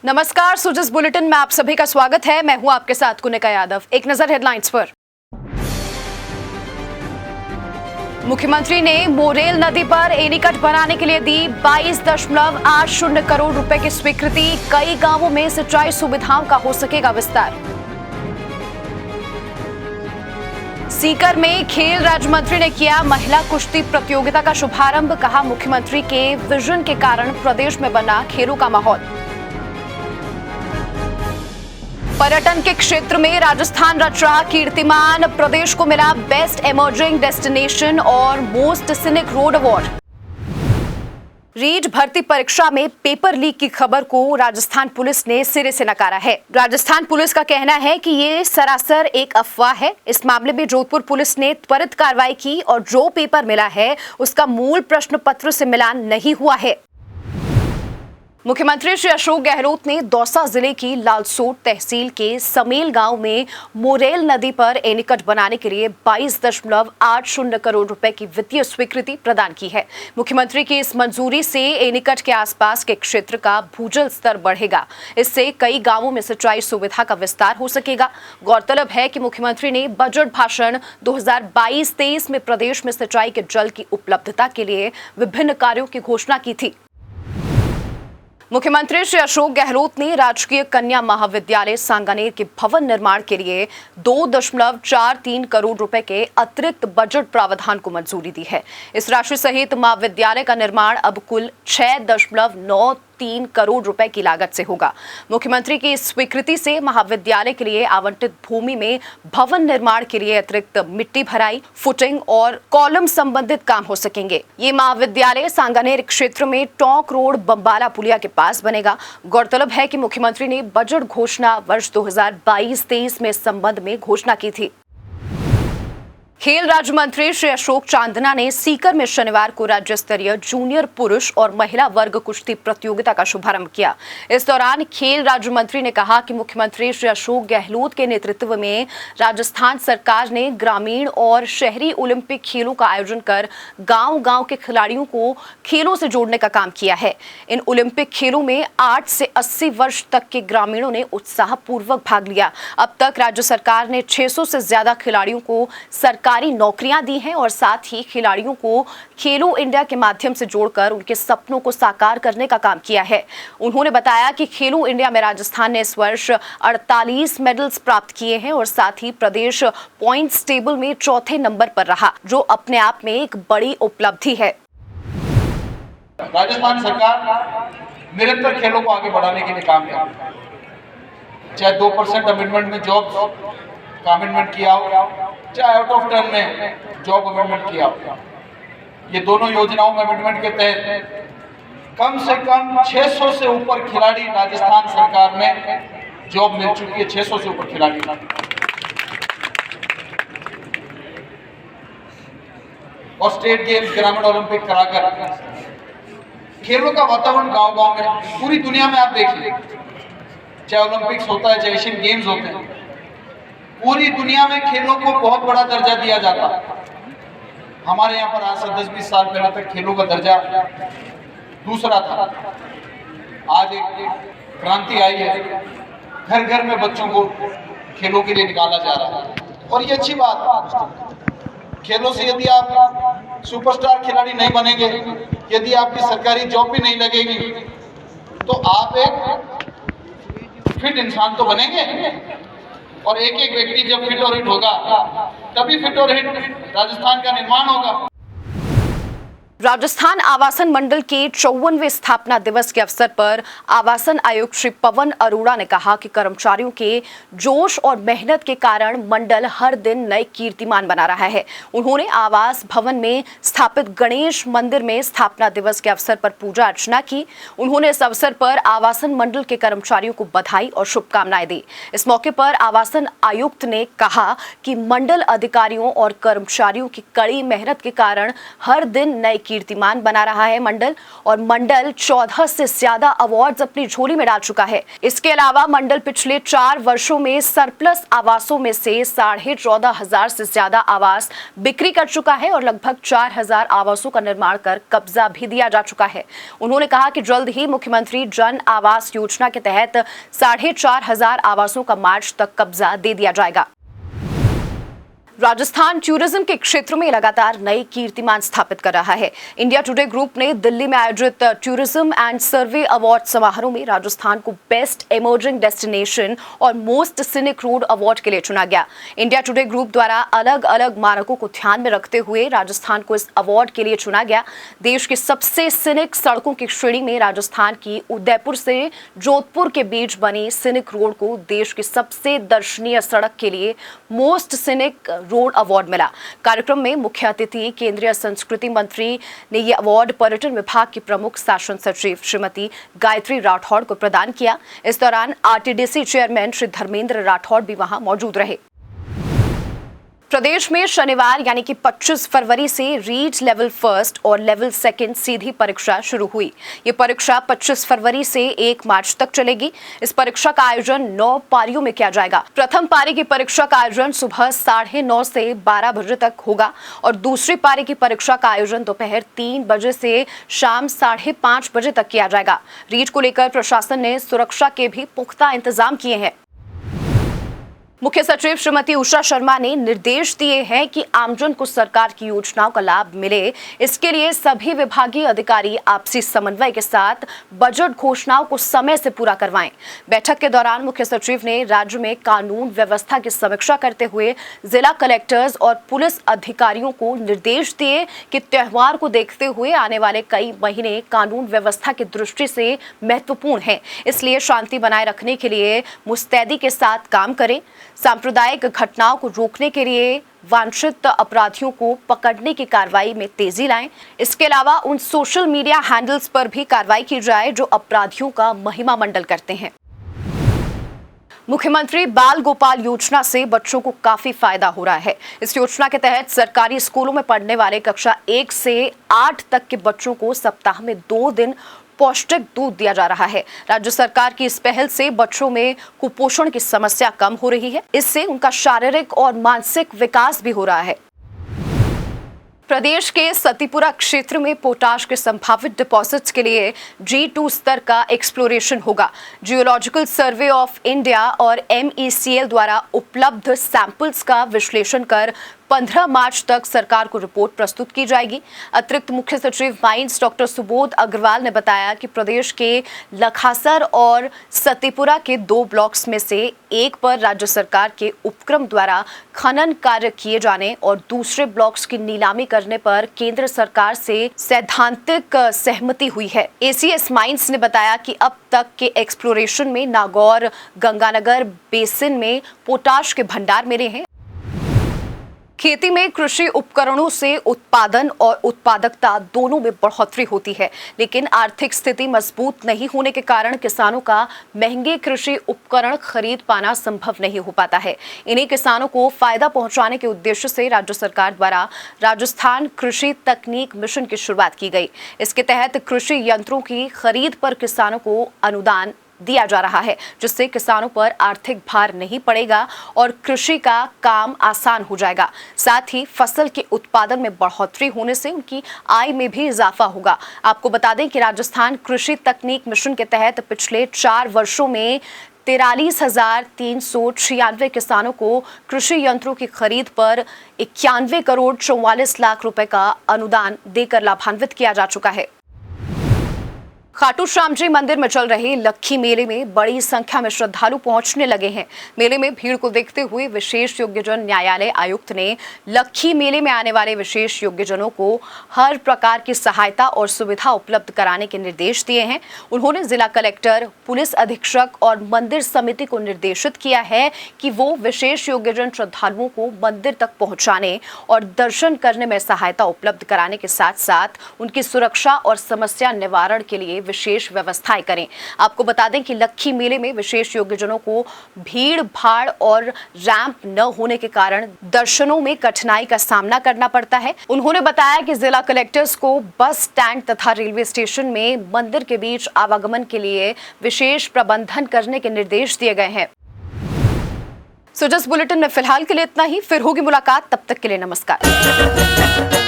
नमस्कार, सुजस बुलेटिन में आप सभी का स्वागत है। मैं हूं आपके साथ कुनिका यादव। एक नजर हेडलाइंस पर। मुख्यमंत्री ने मोरेल नदी पर एनीकट बनाने के लिए दी 22.80 करोड़ रुपए की स्वीकृति। कई गांवों में सिंचाई सुविधाओं का हो सकेगा विस्तार। सीकर में खेल राज्य मंत्री ने किया महिला कुश्ती प्रतियोगिता का शुभारंभ। कहा, मुख्यमंत्री के विजन के कारण प्रदेश में बना खेलों का माहौल। पर्यटन के क्षेत्र में राजस्थान रच रहा कीर्तिमान। प्रदेश को मिला बेस्ट इमर्जिंग डेस्टिनेशन और most scenic road award. REET भर्ती परीक्षा में पेपर लीक की खबर को राजस्थान पुलिस ने सिरे से नकारा है। राजस्थान पुलिस का कहना है कि ये सरासर एक अफवाह है। इस मामले में जोधपुर पुलिस ने त्वरित कार्रवाई की और जो पेपर मिला है उसका मूल प्रश्न पत्र से मिलान नहीं हुआ है। मुख्यमंत्री श्री अशोक गहलोत ने दौसा जिले की लालसोट तहसील के समेल गांव में मोरेल नदी पर एनीकट बनाने के लिए 22.80 करोड़ रुपए की वित्तीय स्वीकृति प्रदान की है। मुख्यमंत्री की इस मंजूरी से एनीकट के आसपास के क्षेत्र का भूजल स्तर बढ़ेगा। इससे कई गांवों में सिंचाई सुविधा का विस्तार हो सकेगा। गौरतलब है कि मुख्यमंत्री ने बजट भाषण 2022-23 में प्रदेश में सिंचाई के जल की उपलब्धता के लिए विभिन्न कार्यों की घोषणा की थी। मुख्यमंत्री श्री अशोक गहलोत ने राजकीय कन्या महाविद्यालय सांगानेर के भवन निर्माण के लिए 2.43 करोड़ रुपए के अतिरिक्त बजट प्रावधान को मंजूरी दी है। इस राशि सहित महाविद्यालय का निर्माण अब कुल 6.93 करोड़ रुपए की लागत से होगा। मुख्यमंत्री की इस स्वीकृति से महाविद्यालय के लिए आवंटित भूमि में भवन निर्माण के लिए अतिरिक्त मिट्टी भराई, फुटिंग और कॉलम संबंधित काम हो सकेंगे। ये महाविद्यालय सांगानेर क्षेत्र में टोंक रोड बम्बाला पुलिया के पास बनेगा। गौरतलब है कि मुख्यमंत्री ने बजट घोषणा वर्ष 2022-23 में इस संबंध में घोषणा की थी। खेल राज्य मंत्री श्री अशोक चांदना ने सीकर में शनिवार को राज्य स्तरीय जूनियर पुरुष और महिला वर्ग कुश्ती प्रतियोगिता का शुभारंभ किया। इस दौरान खेल राज्य मंत्री ने कहा कि मुख्यमंत्री श्री अशोक गहलोत के नेतृत्व में राजस्थान सरकार ने ग्रामीण और शहरी ओलंपिक खेलों का आयोजन कर गांव-गांव के खिलाड़ियों को खेलों से जोड़ने का काम किया है। इन ओलंपिक खेलों में 8 से 80 वर्ष तक के ग्रामीणों ने उत्साहपूर्वक भाग लिया। अब तक राज्य सरकार ने 600 से ज्यादा खिलाड़ियों को सरकारी नौकरियां दी हैं और साथ ही खिलाड़ियों को खेलो इंडिया के माध्यम से जोड़कर उनके सपनों को साकार करने का काम किया है। उन्होंने बताया कि खेलो इंडिया में राजस्थान ने इस वर्ष 48 मेडल्स प्राप्त किए हैं और साथ ही प्रदेश पॉइंट्स टेबल में चौथे नंबर पर रहा, जो अपने आप में एक बड़ी उपलब्धि है। राजस्थान सरकार निरंतर खेलों को आगे बढ़ाने के लिए काम कर रही है। चाहे 2% अमेंडमेंट में जॉब का अमेंडमेंट किया हो, चाहे आउट ऑफ टर्न में जॉब अमेंडमेंट किया हो। ये दोनों योजनाओं में अमेंडमेंट के तहत कम से कम 600 से ऊपर खिलाड़ी राजस्थान सरकार में जॉब मिल चुकी है। 600 से ऊपर खिलाड़ी और स्टेट गेम्स, ग्रामीण ओलंपिक कराकर खेलों का वातावरण गांव-गांव में पूरी दुनिया में आप देखिए, चाहे ओलंपिक्स होता है, चाहे एशियन गेम्स होते हैं, पूरी दुनिया में खेलों को बहुत बड़ा दर्जा दिया जाता है। हमारे यहाँ पर आज से 10-20 साल पहले तक खेलों का दर्जा दूसरा था। आज एक क्रांति आई है, घर घर में बच्चों को खेलों के लिए निकाला जा रहा है और ये अच्छी बात। खेलों से यदि आप सुपरस्टार खिलाड़ी नहीं बनेंगे, यदि आपकी सरकारी जॉब भी नहीं लगेगी, तो आप एक फिट इंसान तो बनेंगे। और एक एक व्यक्ति जब फिट और हिट होगा, तभी फिट और हिट राजस्थान का निर्माण होगा। राजस्थान आवासन मंडल के 54वें स्थापना दिवस के अवसर पर आवासन आयुक्त श्री पवन अरोड़ा ने कहा कि कर्मचारियों के जोश और मेहनत के कारण मंडल हर दिन नए कीर्तिमान बना रहा है। उन्होंने आवास भवन में स्थापित गणेश मंदिर में स्थापना दिवस के अवसर पर पूजा अर्चना की। उन्होंने इस अवसर पर आवासन मंडल के कर्मचारियों को बधाई और शुभकामनाएं दी। इस मौके पर आवासन आयुक्त ने कहा कि मंडल अधिकारियों और कर्मचारियों की कड़ी मेहनत के कारण हर दिन नए कीर्तिमान बना रहा है मंडल, और मंडल 14 से ज्यादा अवार्ड्स अपनी झोली में डाल चुका है। इसके अलावा मंडल पिछले 4 वर्षों में सरप्लस आवासों में से 14,500 से ज्यादा आवास बिक्री कर चुका है और लगभग 4,000 आवासों का निर्माण कर कब्जा भी दिया जा चुका है। उन्होंने कहा कि जल्द ही मुख्यमंत्री जन आवास योजना के तहत 4,500 आवासों का मार्च तक कब्जा दे दिया जाएगा। राजस्थान टूरिज्म के क्षेत्र में लगातार नए कीर्तिमान स्थापित कर रहा है। इंडिया टुडे ग्रुप ने दिल्ली में आयोजित टूरिज्म एंड सर्वे अवार्ड समारोह में राजस्थान को बेस्ट इमर्जिंग डेस्टिनेशन और मोस्ट सिनिक रोड अवार्ड के लिए चुना गया। इंडिया टुडे ग्रुप द्वारा अलग अलग मानकों को ध्यान में रखते हुए राजस्थान को इस अवार्ड के लिए चुना गया। देश की सबसे सिनिक सड़कों की श्रेणी में राजस्थान की उदयपुर से जोधपुर के बीच बनी सिनिक रोड को देश की सबसे दर्शनीय सड़क के लिए मोस्ट सिनिक रोड अवार्ड मिला। कार्यक्रम में मुख्य अतिथि केंद्रीय संस्कृति मंत्री ने यह अवार्ड पर्यटन विभाग की प्रमुख शासन सचिव श्रीमती गायत्री राठौड़ को प्रदान किया। इस दौरान आरटीडीसी चेयरमैन श्री धर्मेंद्र राठौड़ भी वहां मौजूद रहे। प्रदेश में शनिवार यानी कि 25 फरवरी से रीड लेवल फर्स्ट और लेवल सेकंड सीधी परीक्षा शुरू हुई। ये परीक्षा 25 फरवरी से 1 मार्च तक चलेगी। इस परीक्षा का आयोजन 9 पारियों में किया जाएगा। प्रथम पारी की परीक्षा का आयोजन सुबह 9:30 से 12 बजे तक होगा और दूसरी पारी की परीक्षा का आयोजन दोपहर 3 बजे से शाम 5:30 बजे तक किया जाएगा। रीड को लेकर प्रशासन ने सुरक्षा के भी पुख्ता इंतजाम किए हैं। मुख्य सचिव श्रीमती उषा शर्मा ने निर्देश दिए हैं कि आमजन को सरकार की योजनाओं का लाभ मिले, इसके लिए सभी विभागीय अधिकारी आपसी समन्वय के साथ बजट घोषणाओं को समय से पूरा करवाएं। बैठक के दौरान मुख्य सचिव ने राज्य में कानून व्यवस्था की समीक्षा करते हुए जिला कलेक्टर्स और पुलिस अधिकारियों को निर्देश दिए कि त्योहार को देखते हुए आने वाले कई महीने कानून व्यवस्था की दृष्टि से महत्वपूर्ण हैं, इसलिए शांति बनाए रखने के लिए मुस्तैदी के साथ काम करें। सांप्रदायिक घटनाओं को रोकने के लिए वांछित अपराधियों को पकड़ने की कार्रवाई में तेजी लाएं। इसके अलावा उन सोशल मीडिया हैंडल्स पर भी कार्रवाई की जाए जो अपराधियों का महिमा मंडल करते हैं। मुख्यमंत्री बाल गोपाल योजना से बच्चों को काफी फायदा हो रहा है। इस योजना के तहत सरकारी स्कूलों में पढ़ने वाले कक्षा 1 से 8 तक के बच्चों को सप्ताह में 2 दिन पौष्टिक दूध दिया जा रहा है। राज्य सरकार की इस पहल से बच्चों में कुपोषण की समस्या कम हो रही है। इससे उनका शारीरिक और मानसिक विकास भी हो रहा है। प्रदेश के सतीपुरा क्षेत्र में पोटाश के संभावित डिपॉजिट्स के लिए G2 स्तर का एक्सप्लोरेशन होगा। जियोलॉजिकल सर्वे ऑफ इंडिया और MECL द्वारा उपलब्ध सैंपल्स का विश्लेषण कर 15 मार्च तक सरकार को रिपोर्ट प्रस्तुत की जाएगी। अतिरिक्त मुख्य सचिव माइंस डॉक्टर सुबोध अग्रवाल ने बताया कि प्रदेश के लखासर और सतीपुरा के 2 ब्लॉक्स में से एक पर राज्य सरकार के उपक्रम द्वारा खनन कार्य किए जाने और दूसरे ब्लॉक्स की नीलामी करने पर केंद्र सरकार से सैद्धांतिक सहमति हुई है। ACS माइंस ने बताया कि अब तक के एक्सप्लोरेशन में नागौर गंगानगर बेसिन में पोटाश के भंडार मिले हैं। खेती में कृषि उपकरणों से उत्पादन और उत्पादकता दोनों में बढ़ोतरी होती है, लेकिन आर्थिक स्थिति मजबूत नहीं होने के कारण किसानों का महंगे कृषि उपकरण खरीद पाना संभव नहीं हो पाता है। इन्हीं किसानों को फायदा पहुंचाने के उद्देश्य से राज्य सरकार द्वारा राजस्थान कृषि तकनीक मिशन की शुरुआत की गई। इसके तहत कृषि यंत्रों की खरीद पर किसानों को अनुदान दिया जा रहा है, जिससे किसानों पर आर्थिक भार नहीं पड़ेगा और कृषि का काम आसान हो जाएगा। साथ ही फसल के उत्पादन में बढ़ोतरी होने से उनकी आय में भी इजाफा होगा। आपको बता दें कि राजस्थान कृषि तकनीक मिशन के तहत पिछले 4 वर्षों में 43,396 किसानों को कृषि यंत्रों की खरीद पर 91 करोड़ 44 लाख रुपए का अनुदान देकर लाभान्वित किया जा चुका है। खाटू श्याम जी मंदिर में चल रहे लक्खी मेले में बड़ी संख्या में श्रद्धालु पहुंचने लगे हैं। मेले में भीड़ को देखते हुए विशेष योग्यजन न्यायालय आयुक्त ने लक्खी मेले में आने वाले विशेष योग्यजनों को हर प्रकार की सहायता और सुविधा उपलब्ध कराने के निर्देश दिए हैं। उन्होंने जिला कलेक्टर, पुलिस अधीक्षक और मंदिर समिति को निर्देशित किया है कि वो विशेष योग्यजन श्रद्धालुओं को मंदिर तक पहुंचाने और दर्शन करने में सहायता उपलब्ध कराने के साथ साथ उनकी सुरक्षा और समस्या निवारण के लिए विशेष व्यवस्थाएं करें। आपको बता दें कि लक्खी मेले में विशेष योग्यजनों को भीड़ भाड़ और रैंप न होने के कारण दर्शनों में कठिनाई का सामना करना पड़ता है। उन्होंने बताया कि जिला कलेक्टर्स को बस स्टैंड तथा रेलवे स्टेशन में मंदिर के बीच आवागमन के लिए विशेष प्रबंधन करने के निर्देश दिए गए हैं। सो जस्ट बुलेटिन में फिलहाल के लिए इतना ही, फिर होगी मुलाकात, तब तक के लिए नमस्कार।